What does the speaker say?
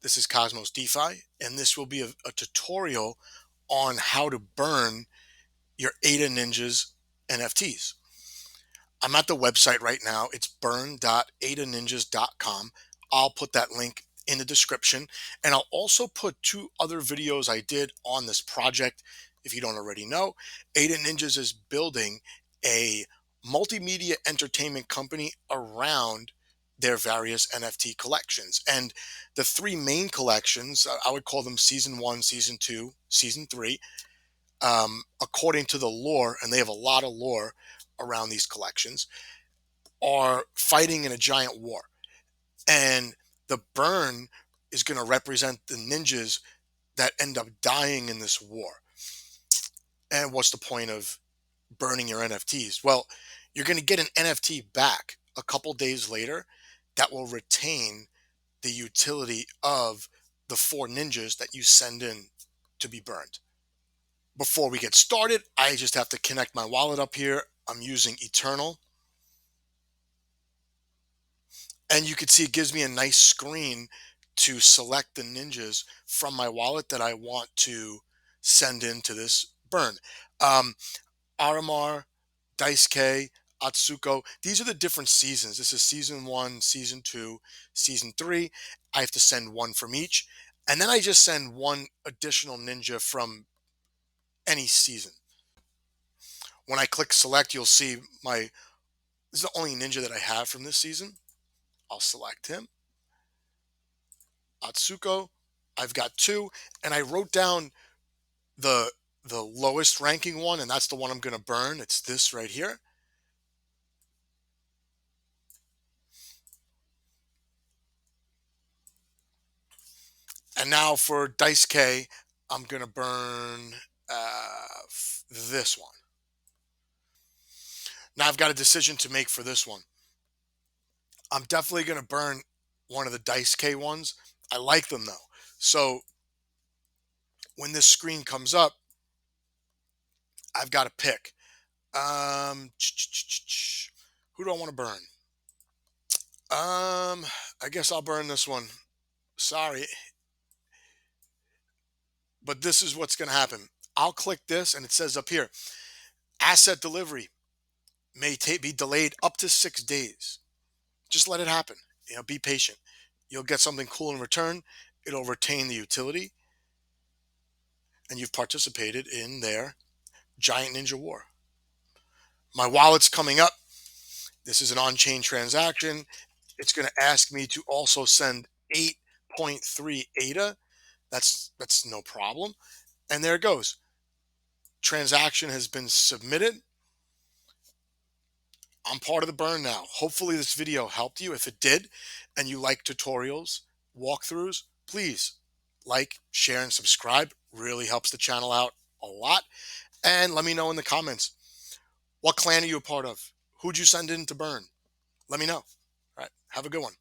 This is Cosmos DeFi, and this will be a tutorial on how to burn your ADA Ninjaz NFTs. I'm at the website right now. It's burn.adaninjas.com. I'll put that link in the description, and I'll also put two other videos I did on this project. If you don't already know, ADA Ninjaz is building a multimedia entertainment company around their various NFT collections. And the three main collections, I would call them season one, season two, season three, according to the lore, and they have a lot of lore around these collections, are fighting in a giant war. And the burn is going to represent the ninjas that end up dying in this war. And what's the point of burning your NFTs? Well, you're going to get an NFT back a couple days later that will retain the utility of the four ninjas that you send in to be burned. Before we get started, I just have to connect my wallet up here. I'm using Eternal. And you can see it gives me a nice screen to select the ninjas from my wallet that I want to send into this burn. Um, Aramar, Dice K, Atsuko. These are the different seasons. This is season one, season two, season three. I have to send one from each. And then I just send one additional ninja from any season. When I click select, you'll see this is the only ninja that I have from this season. I'll select him. Atsuko, I've got two, and I wrote down the lowest ranking one, and that's the one I'm going to burn. It's this right here. And now for Dice K, I'm going to burn this one. Now I've got a decision to make for this one. I'm definitely going to burn one of the Dice K ones. I like them though. So when this screen comes up, I've got to pick. Who do I want to burn? I guess I'll burn this one. Sorry, but this is what's going to happen. I'll click this, and it says up here, asset delivery may be delayed up to 6 days. Just let it happen. Be patient. You'll get something cool in return. It'll retain the utility, and you've participated in their giant ninja war. My wallet's coming up. This is an on-chain transaction. It's going to ask me to also send 8.3 ADA. That's no problem. And there it goes. Transaction has been submitted. I'm part of the burn now. Hopefully this video helped you. If it did, and you like tutorials, walkthroughs, please like, share, and subscribe. Really helps the channel out a lot. And let me know in the comments, what clan are you a part of? Who'd you send in to burn? Let me know. All right. Have a good one.